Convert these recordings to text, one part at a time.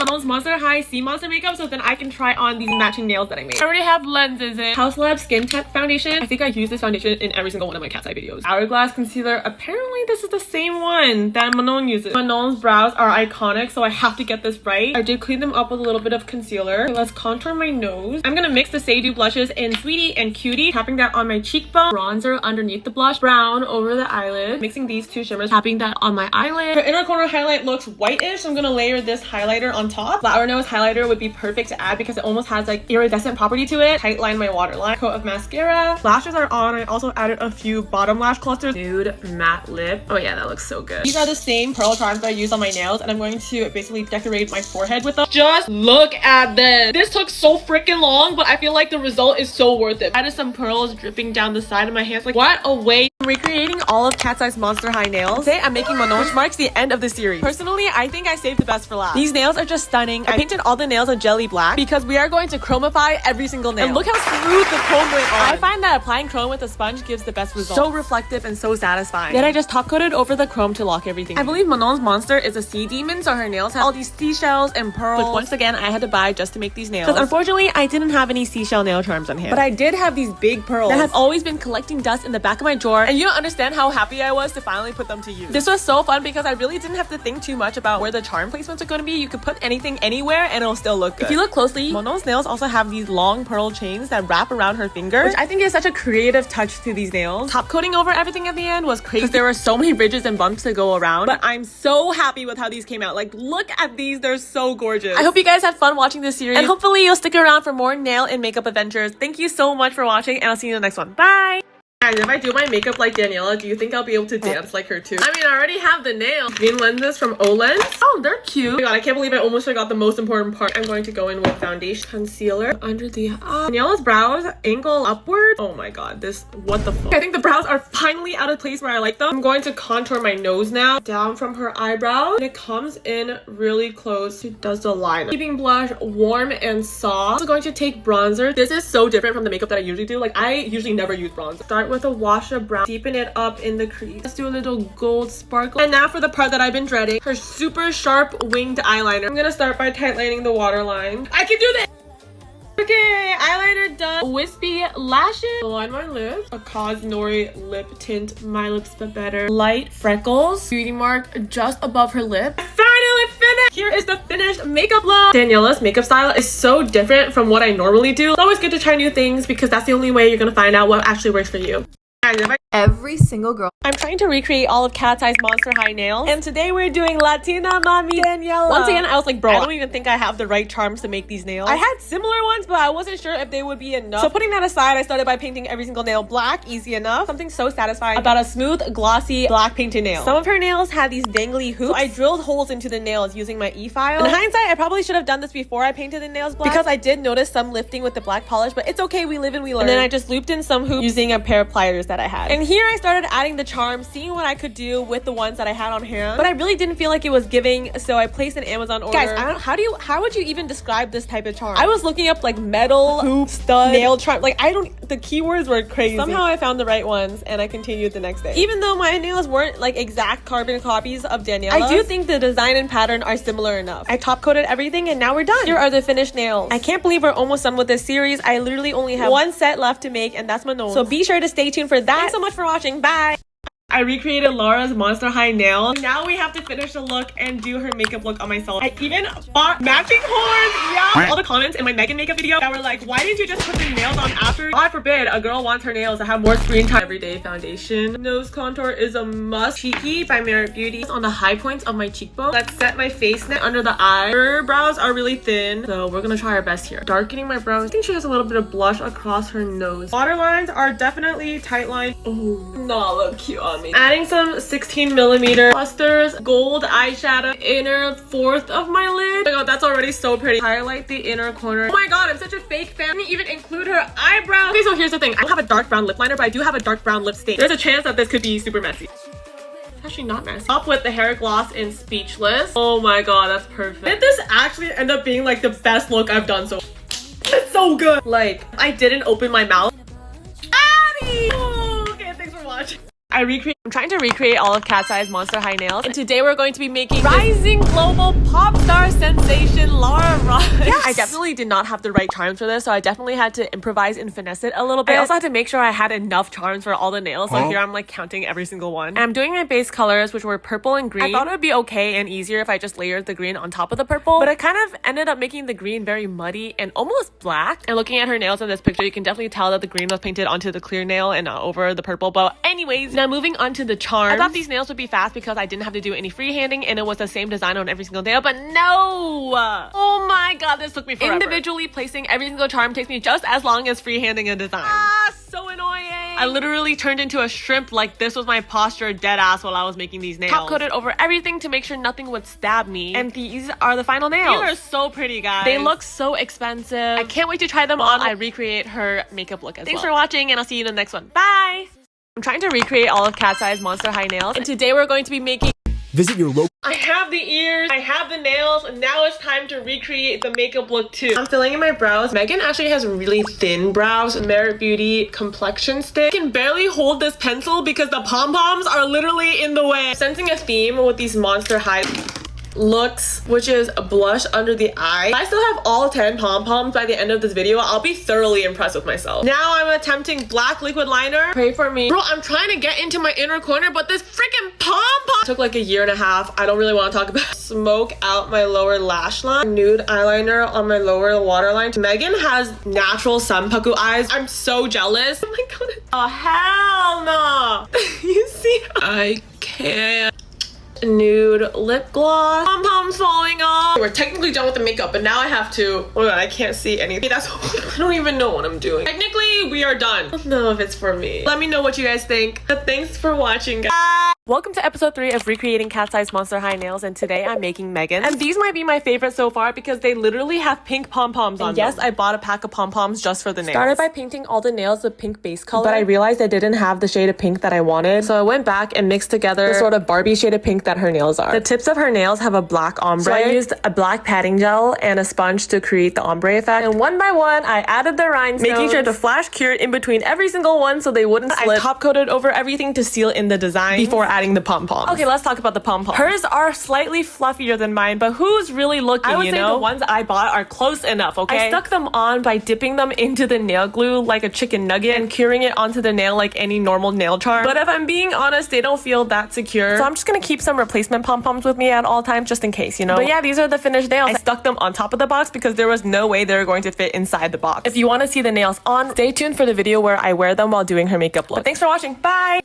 Manon's Monster High Sea Monster makeup so then I can try on these matching nails that I made. I already have lenses in. House Lab Skin Tech Foundation. I think I use this foundation in every single one of my cat's eye videos. Hourglass Concealer. Apparently this is the same one that Manon uses. Manon's brows are iconic, so I have to get this right. I did clean them up with a little bit of concealer. Okay, let's contour my nose. I'm gonna mix the Say-Do blushes in Sweetie and Cutie. Tapping that on my cheekbone. Bronzer underneath the blush. Brown over the eyelid. Mixing these two shimmers. Tapping that on my eyelid. Her inner corner highlight looks whitish, so I'm gonna layer this highlighter on top. Flower nose highlighter would be perfect to add because it almost has like iridescent property to it. Tight line my waterline. Coat of mascara. Lashes are on. I also added a few bottom lash clusters. Nude matte lip. Oh yeah, that looks so good. These are the same pearl charms that I use on my nails, and I'm going to basically decorate my forehead with them. Just look at this. This took so freaking long, but I feel like the result is so worth it. I added some pearls dripping down the side of my hands. Like, what a way. I'm recreating all of Cat's Eye's Monster High nails. Today I'm making Manon, which marks the end of the series. Personally, I think I saved the best for last. These nails are just stunning. I painted all the nails a jelly black because we are going to chromify every single nail. And look how smooth the chrome went on. I find that applying chrome with a sponge gives the best result. So reflective and so satisfying. Then I just top coated over the chrome to lock everything. I believe Manon's monster is a sea demon, so her nails have all these seashells and pearls, which once again I had to buy just to make these nails. Because unfortunately I didn't have any seashell nail charms on hand. But I did have these big pearls that have always been collecting dust in the back of my drawer, and you don't understand how happy I was to finally put them to use. This was so fun because I really didn't have to think too much about where the charm placements are going to be. You could put anything anywhere and it'll still look good. If you look closely, Manon's nails also have these long pearl chains that wrap around her finger, which I think is such a creative touch to these nails. Top coating over everything at the end was crazy because there were so many ridges and bumps to go around, but I'm so happy with how these came out. Like, look at these, they're so gorgeous. I hope you guys had fun watching this series, and hopefully you'll stick around for more nail and makeup adventures. Thank you so much for watching, and I'll see you in the next one. Bye! Guys, if I do my makeup like Daniela, do you think I'll be able to dance like her too? I mean, I already have the nails. Green lenses from Olens. Oh, they're cute. Oh my god, I can't believe I almost forgot the most important part. I'm going to go in with foundation, concealer under the eye. Daniela's brows angle upward. Oh my god, this, what the fuck? I think the brows are finally out of place where I like them. I'm going to contour my nose now, down from her eyebrows. And it comes in really close. It does the line. Keeping blush warm and soft. Also going to take bronzer. This is so different from the makeup that I usually do. Like, I usually never use bronzer. Start with a wash of brown, deepen it up in the crease. Let's do a little gold sparkle. And now for the part that I've been dreading, her super sharp winged eyeliner. I'm gonna start by tightening the waterline. I can do this! Okay, eyeliner done. Wispy lashes. Align my lips. A Cos Nori lip tint, my lips but better. Light freckles. Beauty mark just above her lip. Finally finished! Here is the finished makeup look. Daniela's makeup style is so different from what I normally do. It's always good to try new things because that's the only way you're gonna find out what actually works for you. Every single girl. I'm trying to recreate all of Cat's Eye's Monster High nails, and today we're doing Latina Mami Daniela. Once again, I was like, bro, I don't even think I have the right charms to make these nails. I had similar ones, but I wasn't sure if they would be enough. So putting that aside, I started by painting every single nail black. Easy enough. Something so satisfying about a smooth, glossy, black painted nail. Some of her nails had these dangly hoops, so I drilled holes into the nails using my e-file. In hindsight, I probably should have done this before I painted the nails black because I did notice some lifting with the black polish, but it's okay, we live and we learn. And then I just looped in some hoops using a pair of pliers that I had. And here I started adding the charms, seeing what I could do with the ones that I had on hand, but I really didn't feel like it was giving, so I placed an Amazon order. Guys, how would you even describe this type of charm? I was looking up like metal, hoop, stud, nail charm, like the keywords were crazy. Somehow I found the right ones and I continued the next day. Even though my nails weren't like exact carbon copies of Daniela's, I do think the design and pattern are similar enough. I top coated everything and now we're done. Here are the finished nails. I can't believe we're almost done with this series. I literally only have one set left to make, and that's Manon. So be sure to stay tuned for that. Thanks so much for watching. Bye! I recreated Laura's Monster High nails. Now we have to finish the look and do her makeup look on myself. I even bought matching horns. Yeah. All the comments in my Megan makeup video that were like, why didn't you just put the nails on after? God forbid a girl wants her nails to have more screen time. Everyday foundation. Nose contour is a must. Cheeky by Merit Beauty on the high points of my cheekbone. Let's set my face net under the eye. Her brows are really thin, so we're gonna try our best here. Darkening my brows. I think she has a little bit of blush across her nose. Waterlines are definitely tight line. Oh, not look cute on me. Adding some 16mm clusters, gold eyeshadow, inner fourth of my lid. Oh my god, that's already so pretty. Highlight the inner corner. Oh my god, I'm such a fake fan. I didn't even include her eyebrow. Okay, so here's the thing. I don't have a dark brown lip liner, but I do have a dark brown lip stain. There's a chance that this could be super messy. It's actually not messy. Up with the hair gloss in Speechless. Oh my god, that's perfect. Did this actually end up being like the best look I've done so far? It's so good. Like, I didn't open my mouth. Addie! Oh, okay, thanks for watching. I'm trying to recreate all of Cat's Eye's Monster High nails, and today we're going to be making rising global pop star sensation Congratulations, Laura Ross. Yes. I definitely did not have the right charms for this, so I definitely had to improvise and finesse it a little bit. I also had to make sure I had enough charms for all the nails. So here I'm like counting every single one. And I'm doing my base colors, which were purple and green. I thought it would be okay and easier if I just layered the green on top of the purple, but I kind of ended up making the green very muddy and almost black. And looking at her nails in this picture, you can definitely tell that the green was painted onto the clear nail and not over the purple. But anyways, now moving on to the charms. I thought these nails would be fast because I didn't have to do any freehanding and it was the same design on every single nail, but no! Oh my god, this took me forever. Individually placing every single charm takes me just as long as freehanding a design. So annoying. I literally turned into a shrimp. Like, this was my posture dead ass while I was making these nails. Top coated over everything to make sure nothing would stab me. And these are the final nails. These are so pretty, guys. They look so expensive. I can't wait to try them on. I recreate her makeup look as well. Thanks for watching, and I'll see you in the next one. Bye! I'm trying to recreate all of Cat's Eye's Monster High nails, and today we're going to be making... Visit your local... I have the ears, I have the nails, and now it's time to recreate the makeup look too. I'm filling in my brows. Megan actually has really thin brows. Merit Beauty complexion stick. I can barely hold this pencil because the pom-poms are literally in the way. I'm sensing a theme with these Monster High looks, which is a blush under the eye. I still have all 10 pom-poms by the end of this video. I'll be thoroughly impressed with myself. Now I'm attempting black liquid liner. Pray for me. Bro, I'm trying to get into my inner corner, but this freaking pom-pom took like a year and a half. I don't really want to talk about it. Smoke out my lower lash line. Nude eyeliner on my lower waterline. Megan has natural sunpaku eyes. I'm so jealous. Oh my god. Oh, hell no. You see? I can't. Nude lip gloss. Pom-poms falling off. We're technically done with the makeup, but now I have to... Oh god, I can't see anything. That's... I don't even know what I'm doing. Technically, we are done. I don't know if it's for me. Let me know what you guys think. But thanks for watching, guys. Welcome to episode 3 of recreating Cat's Eye's Monster High nails, and today I'm making Megan. And these might be my favorite so far because they literally have pink pom-poms on them. Yes, I bought a pack of pom-poms just for the nails. Started by painting all the nails with pink base color, but I realized I didn't have the shade of pink that I wanted. So I went back and mixed together the sort of Barbie shade of pink that her nails are. The tips of her nails have a black ombre. So I used a black padding gel and a sponge to create the ombre effect. And one by one, I added the rhinestones, making sure to flash cure it in between every single one so they wouldn't slip. I top coated over everything to seal in the design before adding the pom-poms. Okay, let's talk about the pom-poms. Hers are slightly fluffier than mine, but who's really looking, I would say the ones I bought are close enough, okay? I stuck them on by dipping them into the nail glue like a chicken nugget and curing it onto the nail like any normal nail charm. But if I'm being honest, they don't feel that secure. So I'm just gonna keep some replacement pom-poms with me at all times just in case, you know? But yeah, these are the finished nails. I stuck them on top of the box because there was no way they were going to fit inside the box. If you want to see the nails on, stay tuned for the video where I wear them while doing her makeup look. But thanks for watching. Bye!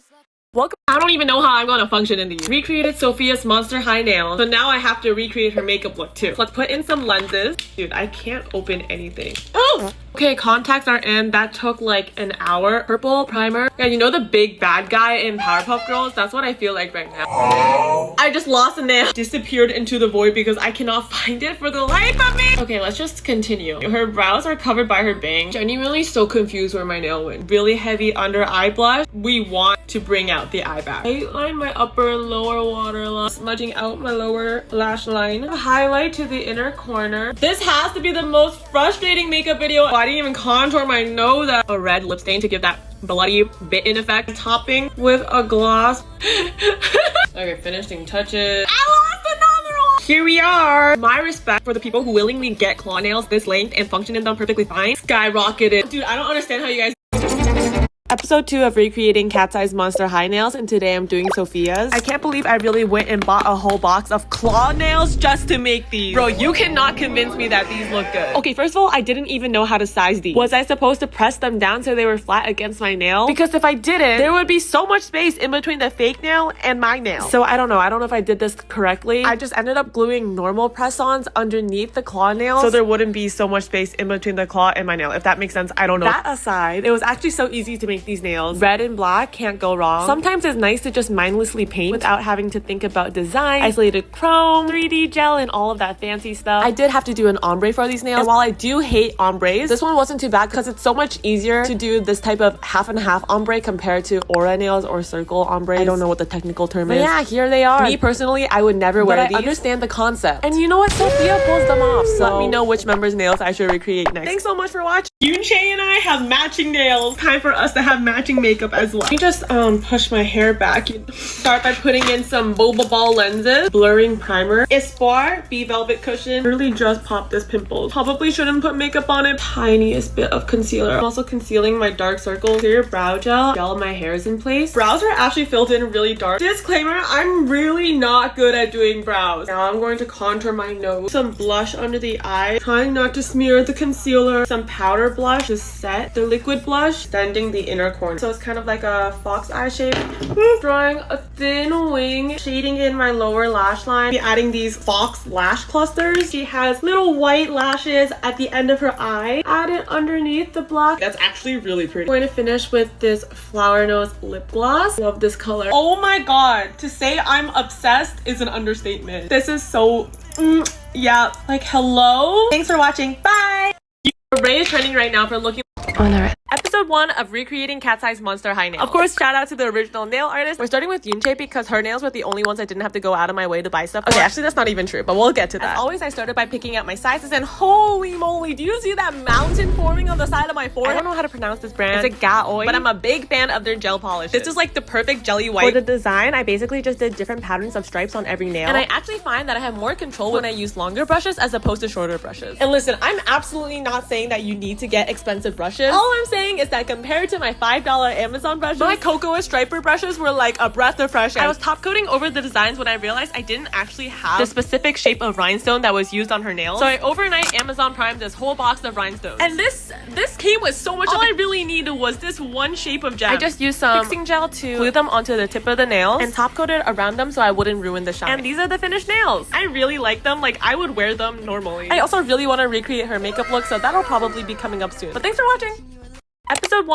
Welcome. I don't even know how I'm gonna function in these. Recreated Sophia's Monster High nails, so now I have to recreate her makeup look too. So let's put in some lenses. Dude, I can't open anything. Oh! Okay, contacts are in. That took like an hour. Purple primer. Yeah, you know the big bad guy in Powerpuff Girls? That's what I feel like right now. I just lost a nail. Disappeared into the void because I cannot find it for the life of me. Okay, let's just continue. Her brows are covered by her bangs. Genuinely so confused where my nail went. Really heavy under eye blush. We want to bring out the eye bag. I line my upper and lower waterline. Smudging out my lower lash line. Highlight to the inner corner. This has to be the most frustrating makeup video. I didn't even contour my nose. A red lip stain to give that bloody bitten effect. Topping with a gloss. Okay, finishing touches. I lost another one! Here we are. My respect for the people who willingly get claw nails this length and function in them perfectly fine skyrocketed. Dude, I don't understand how you guys... Episode 2 of recreating Cat's Eye's Monster High nails, and today I'm doing Sophia's. I can't believe I really went and bought a whole box of claw nails just to make these. Bro, you cannot convince me that these look good. Okay, first of all, I didn't even know how to size these. Was I supposed to press them down so they were flat against my nail? Because if I didn't, there would be so much space in between the fake nail and my nail. So I don't know. I don't know if I did this correctly. I just ended up gluing normal press-ons underneath the claw nails so there wouldn't be so much space in between the claw and my nail. If that makes sense, I don't know. That aside, it was actually so easy to make these nails. Red and black, can't go wrong. Sometimes it's nice to just mindlessly paint without having to think about design, isolated chrome, 3D gel, and all of that fancy stuff. I did have to do an ombre for these nails, and while I do hate ombres, this one wasn't too bad because it's so much easier to do this type of half and half ombre compared to aura nails or circle ombre. I don't know what the technical term is. Yeah, here they are. Me personally, I would never wear these. I understand the concept. And you know what? Sophia pulls them off. So let me know which member's nails I should recreate next. Thanks so much for watching. Yoon Chae and I have matching nails. Time for us to have matching makeup as well. Let me just push my hair back. Start by putting in some boba ball lenses, blurring primer, Espoir Bee Velvet Cushion. Literally just popped this pimple. Probably shouldn't put makeup on it. Tiniest bit of concealer. I'm also concealing my dark circles. Clear brow gel my hairs in place. Brows are actually filled in really dark. Disclaimer, I'm really not good at doing brows. Now I'm going to contour my nose. Some blush under the eye. Trying not to smear the concealer. Some powder blush to set the liquid blush. Extending the inner corner. So it's kind of like a fox eye shape. Drawing a thin wing. Shading in my lower lash line. Be adding these fox lash clusters. She has little white lashes at the end of her eye. Add it underneath the black. That's actually really pretty. I'm going to finish with this Flower Nose lip gloss. Love this color. Oh my god. To say I'm obsessed is an understatement. This is so... yeah. Like, hello? Thanks for watching. Bye! Ray is trending right now for looking on the right. Episode 1 of recreating Cat Size Monster High Nails. Of course, shout out to the original nail artist. We're starting with Yunche because her nails were the only ones I didn't have to go out of my way to buy stuff for. Okay, actually that's not even true, but we'll get to that. As always, I started by picking out my sizes and holy moly, do you see that mountain forming on the side of my forehead? I don't know how to pronounce this brand. It's a Gaoy, but I'm a big fan of their gel polish. This is like the perfect jelly white. For the design, I basically just did different patterns of stripes on every nail. And I actually find that I have more control when I use longer brushes as opposed to shorter brushes. And listen, I'm absolutely not saying that you need to get expensive brushes. All I'm saying is that compared to my $5 Amazon brushes, my Cocoa Striper brushes were like a breath of fresh air. I was top coating over the designs when I realized I didn't actually have the specific shape of rhinestone that was used on her nails. So I overnight Amazon primed this whole box of rhinestones. And this came with so much. All I really needed was this one shape of gem. I just used some fixing gel to glue them onto the tip of the nails and top coated around them so I wouldn't ruin the shine. And these are the finished nails. I really like them. Like, I would wear them normally. I also really want to recreate her makeup look, so that'll probably be coming up soon. But thanks for watching. Episode 1